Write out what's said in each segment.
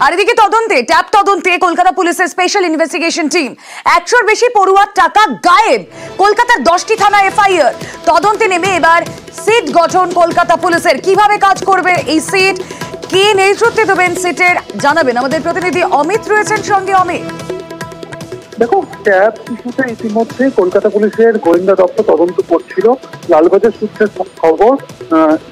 আর এদিকে তদন্তে ট্যাব তদন্তে কলকাতা পুলিশের স্পেশাল ইনভেস্টিগেশন টিম 100-র বেশি পড়ুয়ার টাকা গায়েব। কলকাতার 10টি থানা এফআইআর। তদন্তে নেমে এবার সিট গঠন কলকাতা পুলিশের। কিভাবে কাজ করবে এই সিট, কে নেতৃত্বে দেবেন সিটের, জানাবেন আমাদের প্রতিনিধি অমিত রয়েছেন সঙ্গে। অমিত, দেখো, ট্যাব ইস্যুতে ইতিমধ্যে কলকাতা পুলিশের গোয়েন্দা দপ্তর তদন্ত করছিল। লালবাজার সূত্রের খবর,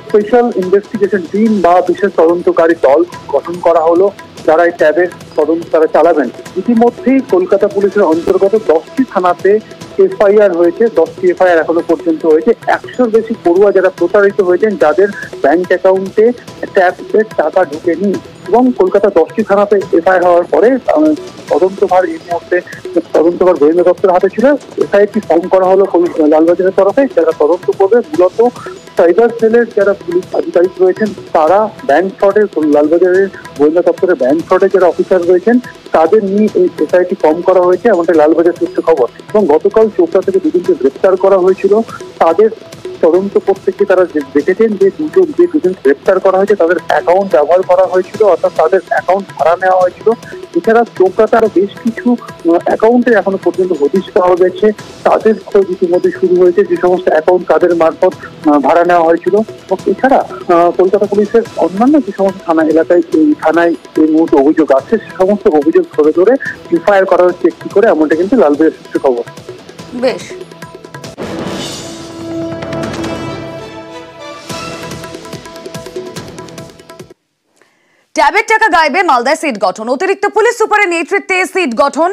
স্পেশাল ইনভেস্টিগেশন টিম বা বিশেষ তদন্তকারী দল গঠন করা হলো, যারা এই ট্যাবের তদন্ত তারা চালাবেন। ইতিমধ্যেই কলকাতা পুলিশের অন্তর্গত 10টি থানাতে এফআইআর হয়েছে। 10টি এফআইআর এখনো পর্যন্ত হয়েছে। 100-র বেশি পড়ুয়া যারা প্রতারিত হয়েছেন, যাদের ব্যাংক অ্যাকাউন্টে ট্যাবের টাকা ঢুকেনি। এবং কলকাতা 10টি থানাতে এফআইআর হওয়ার পরে তদন্তভার এই মুহূর্তে তদন্তভার গোয়েন্দা দপ্তরের হাতে ছিল। এসআইটি ফর্ম করা হলো লালবাজারের তরফে, যারা তদন্ত করবে। মূলত সাইবার সেলের যারা পুলিশ আধিকারিক রয়েছেন, তারা ব্যাংক ফ্রডের, লালবাজারের গোয়েন্দা দপ্তরের ব্যাংক ফ্রডের যারা অফিসার রয়েছেন, তাদের নিয়ে এই এসআইটি ফর্ম করা হয়েছে, এমনটা লালবাজার সূত্রে খবর। এবং গতকাল চোপড়া থেকে দুজনকে গ্রেপ্তার করা হয়েছিল। তাদের তদন্ত করতে গিয়ে তারা দেখেছেন যে দুজন গ্রেপ্তার করা হয়েছে, তাদের অ্যাকাউন্ট ব্যবহার করা হয়েছিল, অর্থাৎ তাদের অ্যাকাউন্ট ভাড়া নেওয়া হয়েছিল। এছাড়া চোপড়াতে আরো বেশ কিছু অ্যাকাউন্টে এখনো পর্যন্ত হদিশ পাওয়া গেছে। তাদের খোঁজ ইতিমধ্যে শুরু হয়েছে, যে সমস্ত অ্যাকাউন্ট তাদের মারফত ভাড়া নেওয়া হয়েছিল। এছাড়া কলকাতা পুলিশের অন্যান্য যে সমস্ত থানা এলাকায় থানায় এই মুহূর্তে অভিযোগ আছে, সে সমস্ত অভিযোগ ধরে ধরে এফআইআর করা হচ্ছে একটি করে, এমনটা কিন্তু লালবাজার সূত্রে খবর। বেশ। ট্যাবের টাকা গায়েবে মালদায় সিট গঠন। অতিরিক্ত পুলিশ সুপারের নেতৃত্বে সিট গঠন।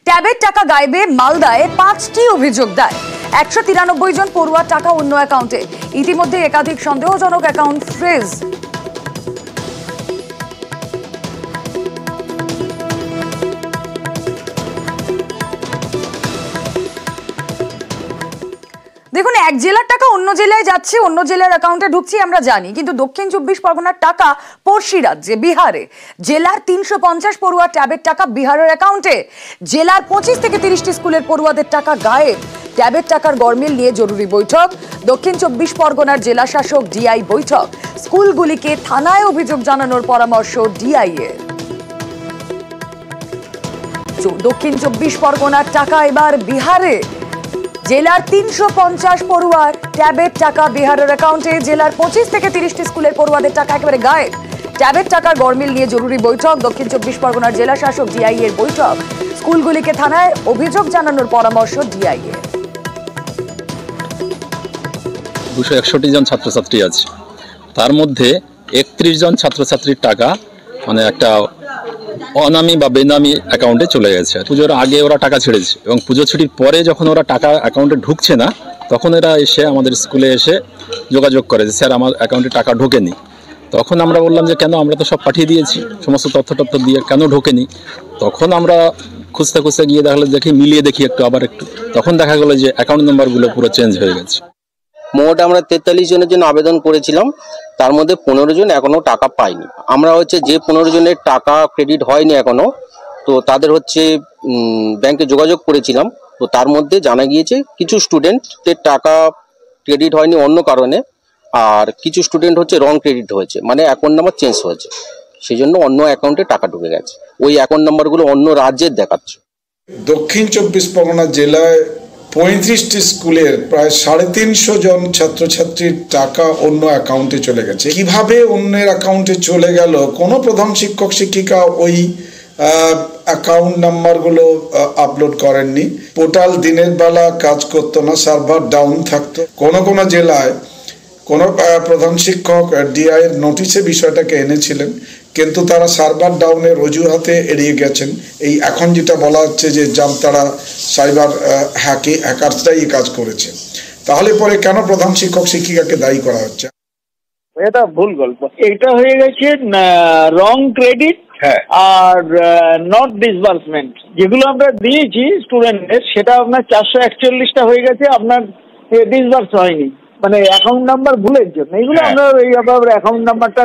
ট্যাবের টাকা গায়েবে মালদায় 5টি অভিযোগ দায়। 193 জন পড়ুয়ার টাকা অন্য অ্যাকাউন্টে। ইতিমধ্যে একাধিক সন্দেহজনক অ্যাকাউন্ট ফ্রিজ। দেখুন, এক জেলার টাকা অন্য জেলায় যাচ্ছে, অন্য জেলার অ্যাকাউন্টে ঢুকছে আমরা জানি, কিন্তু দক্ষিণ 24 পরগনার টাকা পড়শি রাজ্যে বিহারে। জেলার 350 পড়ুয়ার ট্যাবের টাকা বিহারের অ্যাকাউন্টে। জেলার 25 থেকে 30টি স্কুলের পড়ুয়াদের টাকা গায়েব। ট্যাবের টাকার গরমিল নিয়ে জরুরি বৈঠক। দক্ষিণ 24 পরগনার জেলা শাসক ডিআই বৈঠক। স্কুলগুলিকে থানায় অভিযোগ জানানোর পরামর্শ ডিআই এর। দক্ষিণ 24 পরগনার টাকা এবার বিহারে। জেলার 350 পড়ুয়ার ট্যাবের টাকা বিহারের অ্যাকাউন্টে। জেলার 25 থেকে 30টি স্কুলের পড়ুয়াদের টাকা একেবারে গায়েব। ট্যাবের টাকার গরমিল নিয়ে জরুরি বৈঠক। দক্ষিণ 24 পরগনার জেলা শাসক ডিআই এর বৈঠক। স্কুলগুলিকে থানায় অভিযোগ জানানোর পরামর্শ ডিআই এর। 261 জন ছাত্রছাত্রী আছে, তার মধ্যে 31 জন ছাত্রছাত্রীর টাকা মানে একটা অনামি বা বেনামি অ্যাকাউন্টে চলে গেছে। পুজোর আগে ওরা টাকা ছেড়েছে এবং পুজো ছুটির পরে যখন ওরা টাকা অ্যাকাউন্টে ঢুকছে না, তখন এরা এসে আমাদের স্কুলে এসে যোগাযোগ করে যে স্যার আমার অ্যাকাউন্টে টাকা ঢোকেনি। তখন আমরা বললাম যে কেন, আমরা তো সব পাঠিয়ে দিয়েছি, সমস্ত তথ্য দিয়ে কেন ঢোকেনি। তখন আমরা খুঁজতে খুঁজতে গিয়ে দেখি মিলিয়ে দেখি আবার একটু, তখন দেখা গেলো যে অ্যাকাউন্ট নাম্বারগুলো পুরো চেঞ্জ হয়ে গেছে। মোট আমরা 43 জনের জন্য আবেদন করেছিলাম, তার মধ্যে 15 জন এখনো টাকা পায়নি। আমরা যে 15 জনের টাকা ক্রেডিট হয়নি এখনো, তো তাদের ব্যাংকে যোগাযোগ করেছিলাম। তো তার মধ্যে জানা গিয়েছে কিছু স্টুডেন্টের টাকা ক্রেডিট হয়নি অন্য কারণে, আর কিছু স্টুডেন্ট রং ক্রেডিট হয়েছে, মানে অ্যাকাউন্ট নাম্বার চেঞ্জ হয়েছে, সেই জন্য অন্য অ্যাকাউন্টে টাকা ঢুকে গেছে। ওই অ্যাকাউন্ট নাম্বারগুলো অন্য রাজ্যের দেখাচ্ছে। দক্ষিণ 24 পরগনা জেলায় 35টি স্কুলের প্রায় 350 জন ছাত্রছাত্রীর টাকা অন্য অ্যাকাউন্টে চলে গেছে। কিভাবে অন্যের অ্যাকাউন্টে চলে গেল, কোনো প্রধান শিক্ষক শিক্ষিকা ওই অ্যাকাউন্ট নাম্বারগুলো আপলোড করেননি। পোর্টাল দিনের বেলা কাজ করতো না, সার্ভার ডাউন থাকতো। কোনো জেলায় কোনো প্রধান শিক্ষক ডিআই এর নোটিশে বিষয়টাকে এনেছিলেন, কিন্তু তারা সার্ভার ডাউনের অজুহাতে এড়িয়ে গেছেন। এই এখন যেটা বলা হচ্ছে যে জামতারা সাইবার হ্যাকারসরাই এই কাজ করেছে, তাহলে পরে কেন প্রধান শিক্ষক শিক্ষিকাকে দায়ী করা হচ্ছে? এটা ভুল গল্প। এটা হয়ে গেছে রং ক্রেডিট আর নট ডিসবার্সমেন্ট। যেগুলো আমরা দিয়েছি স্টুডেন্টদের, সেটা আপনার 441টা হয়ে গেছে, আপনার ডিসবার্স হয়নি, মানে অ্যাকাউন্ট নাম্বার ভুলের জন্য। এগুলো আমরা আবার অ্যাকাউন্ট নাম্বারটা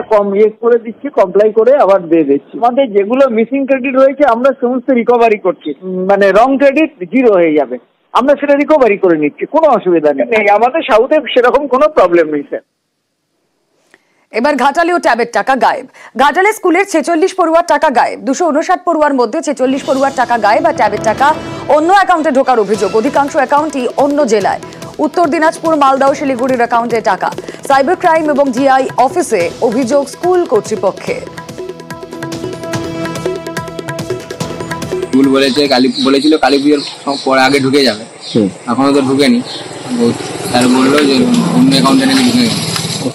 করে দিচ্ছি, কমপ্লাই করে আবার দিয়ে দিচ্ছি। আমাদের যেগুলো মিসিং ক্রেডিট হয়েছে আমরা সমস্ত রিকভারি করছি, মানে রং ক্রেডিট 0 হয়ে যাবে, আমরা সেটা রিকভারি করে নিচ্ছি, কোনো অসুবিধা নেই। আমাদের সাউথে সেরকম কোনো প্রবলেম নেই স্যার। এবার ঘাটালেও ট্যাবের টাকা গায়েব। ঘাটালে স্কুলের 46 পড়ুয়ার টাকা গায়েব। 259 পড়ুয়ার মধ্যে 46 পড়ুয়ার টাকা গায়েব আর ট্যাবের টাকা অন্য অ্যাকাউন্টে ঢোকার অভিযোগ। অধিকাংশ অ্যাকাউন্টই অন্য জেলায়। উত্তর দিনাজপুর, মালদা ও শিলিগুড়ির অ্যাকাউন্টে টাকা। সাইবার ক্রাইম এবং জিআই অফিসে অভিযোগ স্কুল কর্তৃপক্ষের। স্কুল বলেছিল কালী পুজোর পরে আগে ঢুকে যাবে, এখনো তো ঢুকেনি। স্যার বললো যে অন্য অ্যাকাউন্টে নাকি ঢুকে গেছে।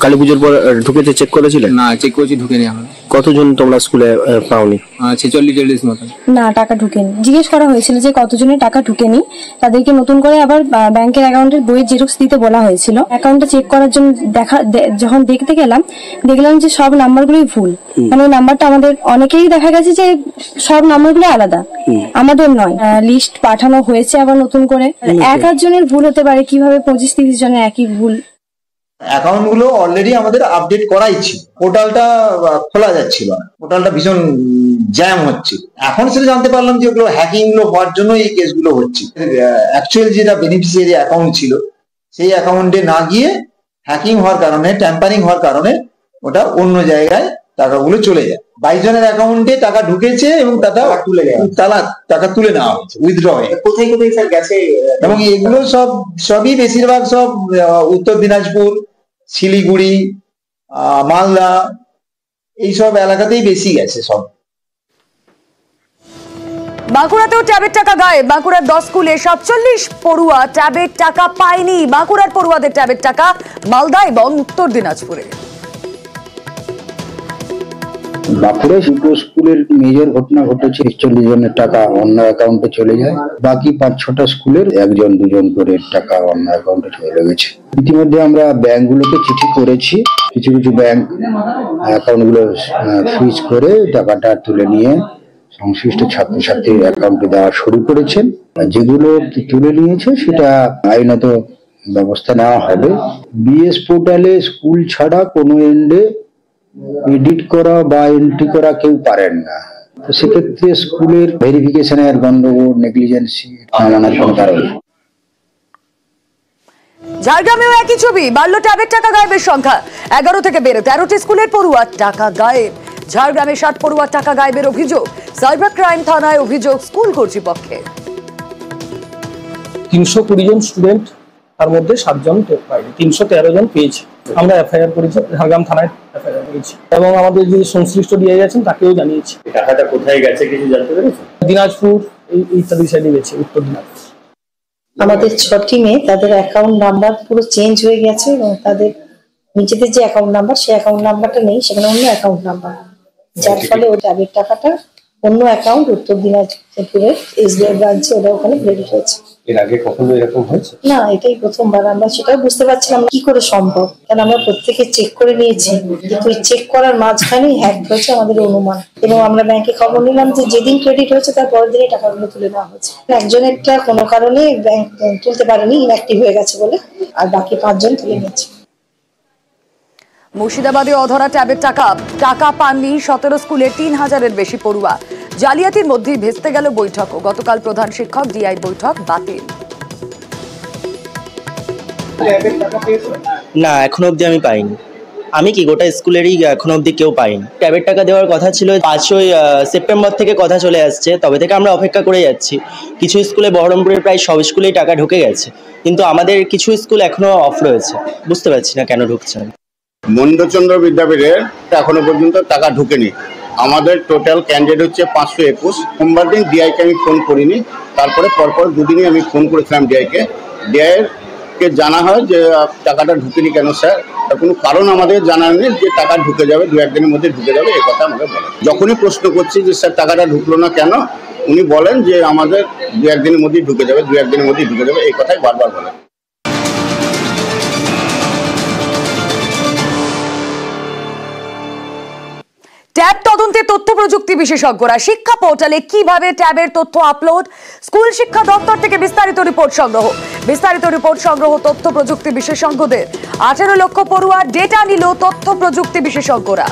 কালী পুজোর পর ঢুকেছে, চেক করেছিলেন? না, চেক করেছি, ঢুকেনি এখন। কতজন তোমরা স্কুলে পাওনি? 46 মতন। না, টাকা ঢুকেনি। জিজ্ঞেস করা হয়েছিল যে কতজনের টাকা ঢুকেনি, তাদেরকে নতুন করে আবার ব্যাংকের অ্যাকাউন্টের বইয়ের জেরক্স দিতে বলা হয়েছিল। অ্যাকাউন্টটা চেক করার জন্য যখন দেখতে দেখলাম যে সব নাম্বারগুলোই ভুল। মানে নাম্বারটা আমাদের অনেকেই দেখা গেছে যে সব নাম্বারগুলো আলাদা, আমাদের নয়। লিস্ট পাঠানো হয়েছে আবার নতুন করে। এক জনের ভুল হতে পারে, কিভাবে 25-30 জনের একই ভুল? অ্যাকাউন্ট গুলো অলরেডি আমাদের আপডেট করাই ছিল, পোর্টালটা খোলা যাচ্ছিল না, পোর্টালটা ভীষণ জ্যাম হচ্ছে। এখন সেটা জানতে পারলাম যে ওগুলো হ্যাকিং গুলো হওয়ার জন্য এই কেসগুলো হচ্ছে। অ্যাকচুয়াল যেটা বেনিফিশিয়ারি অ্যাকাউন্ট ছিল সেই অ্যাকাউন্টে না গিয়ে হ্যাকিং হওয়ার কারণে, ট্যাম্পারিং হওয়ার কারণে ওটা অন্য জায়গায় টাকাগুলো চলে যায়। 22 জনের অ্যাকাউন্টে টাকা ঢুকেছে এবং টাকা তুলে নেওয়া হয়েছে, উইথড্র হয়ে। কোথায় কোথায় স্যার গেছে? এবং এগুলো সবই বেশিরভাগ সব উত্তর দিনাজপুর, শিলিগুড়ি, মালদা এইসব এলাকাতেই বেশি গেছে সব। বাঁকুড়াতেও ট্যাবের টাকা গায়েব। বাঁকুড়ার 10 স্কুলে 47 পড়ুয়া ট্যাবের টাকা পায়নি। বাঁকুড়ার পড়ুয়াদের ট্যাবের টাকা মালদা এবং উত্তর দিনাজপুরে। বাঁকুড়া দুটো স্কুলের মেজর ঘটনা ঘটেছে। 41 জনের টাকা অন্য অ্যাকাউন্টে চলে যায়। বাকি 5-6টা স্কুলের 1-2 করে টাকা অন্য অ্যাকাউন্টে চলে গেছে। ইতিমধ্যে আমরা ব্যাংকগুলোকে চিঠি করেছি। কিছু কিছু ব্যাংক অ্যাকাউন্টগুলো ফ্রিজ করে টাকাটা তুলে নিয়ে সংশ্লিষ্ট ছাত্রছাত্রীর অ্যাকাউন্টে দেওয়া শুরু করেছেন। যেগুলো তুলে নিয়েছে সেটা আইনত ব্যবস্থা নেওয়া হবে। বিএস পোর্টালে স্কুল ছাড়া কোনো এন্ডে এডিট করা বা এন্ট্রি করা কেউ পারেন না। তো সেক্ষেত্রে স্কুলের ভেরিফিকেশনের গন্ডগোল, নেগলিজেন্সি নামানোর কোনো কারণ। ঝাড়গ্রামেও একই ছবি। বাড়লো ট্যাবের টাকা গায়েবের সংখ্যা। 11 থেকে বেড়ে 13টি স্কুলের পড়ুয়ার টাকা গায়েব। ঝাড়গ্রামে 60 পড়ুয়ার টাকা গায়েবের অভিযোগ। সাইবার ক্রাইম থানায় অভিযোগ স্কুল কর্তৃপক্ষের। 320 জন স্টুডেন্ট, তার মধ্যে 7 জন পাইনি, 313 জন পেয়েছি। আমরা এফআইআর করেছি, ঝাড়গ্রাম থানায় এফআইআর করেছি এবং আমাদের যে সংশ্লিষ্ট দিয়ে গেছেন তাকেও জানিয়েছি। টাকাটা কোথায় গেছে কিছু জানতে পেরেছেন? দিনাজপুর ইত্যাদি সাইডে গেছে, উত্তর দিনাজপুর। আমাদের 6টি মেয়ে, তাদের অ্যাকাউন্ট নাম্বার পুরো চেঞ্জ হয়ে গেছে এবং তাদের নিজেদের যে অ্যাকাউন্ট নাম্বার সেই অ্যাকাউন্ট নাম্বারটা নেই, সেখানে অন্য অ্যাকাউন্ট নাম্বার, যার ফলে ওই ট্যাবের টাকাটা অন্য অ্যাকাউন্ট উত্তর দিনাজপুরের এসবিআই ব্রাঞ্চে ওটা ওখানে ক্রেডিট হয়েছে। এর আগে কখনো এরকম হয়েছে না, এটাই প্রথমবার। আমরা সেটাও বুঝতে পারছিলাম কি করে সম্ভব, কারণ আমরা প্রত্যেকে চেক করে নিয়েছি, কিন্তু ওই চেক করার মাঝখানেই হ্যাক হয়েছে আমাদের অনুমান। এবং আমরা ব্যাংকে খবর নিলাম যে যেদিন ক্রেডিট হয়েছে তার পরের দিনই টাকাগুলো তুলে নেওয়া হয়েছে। একজনেরটা কোনো কারণে ব্যাংক তুলতে পারেনি, ইনঅ্যাক্টিভ হয়ে গেছে বলে, আর বাকি 5 জন তুলে নিয়েছে। মুর্শিদাবাদে অধরা ট্যাবের টাকা পাননি 17 স্কুলের 3000-এর বেশি পড়ুয়া। জালিয়াতির মধ্যেই ভেস্তে গেল বৈঠকও। গতকাল প্রধান শিক্ষক ডিআই বৈঠক বাতিল। না, এখনো অবধি আমি পাইনি। আমি কি গোটা স্কুলেরই এখনো অবধি কেউ পাইনি। ট্যাবের টাকা দেওয়ার কথা ছিল 5ই সেপ্টেম্বর থেকে কথা চলে আসছে, তবে থেকে আমরা অপেক্ষা করে যাচ্ছি। কিছু স্কুলে, বহরমপুরের প্রায় সব স্কুলেই টাকা ঢুকে গেছে, কিন্তু আমাদের কিছু স্কুল এখনো অফ রয়েছে। বুঝতে পারছি না কেন ঢুকছে না। মন্ডচন্দ্র বিদ্যাপীঠের এখনো পর্যন্ত টাকা ঢুকেনি। আমাদের টোটাল ক্যান্ডিডেট হচ্ছে 521। সোমবার দিন ডিআইকে আমি ফোন করিনি, তারপরে পরপর 2 দিনই আমি ফোন করেছিলাম ডিআইকে। ডিআইকে জানা হয় যে টাকাটা ঢুকেনি কেন স্যার, তার কোনো কারণ আমাদের জানা নেই যে টাকা ঢুকে যাবে, 2-1 দিনের মধ্যে ঢুকে যাবে, এই কথা আমাকে বলে। যখনই প্রশ্ন করছি যে স্যার টাকাটা ঢুকলো না কেন, উনি বলেন যে আমাদের 2-1 দিনের মধ্যেই ঢুকে যাবে, 2-1 দিনের মধ্যেই ঢুকে যাবে, এই কথাই বারবার বলেন। ট্যাব তদন্তে তথ্য প্রযুক্তি বিশেষজ্ঞরা। শিক্ষা পোর্টালে কিভাবে ট্যাবের তথ্য আপলোড? স্কুল শিক্ষা দপ্তর থেকে বিস্তারিত রিপোর্ট সংগ্রহ তথ্য প্রযুক্তি বিশেষজ্ঞদের। 18 লক্ষ পড়ুয়ার ডেটা নিল তথ্য প্রযুক্তি বিশেষজ্ঞরা।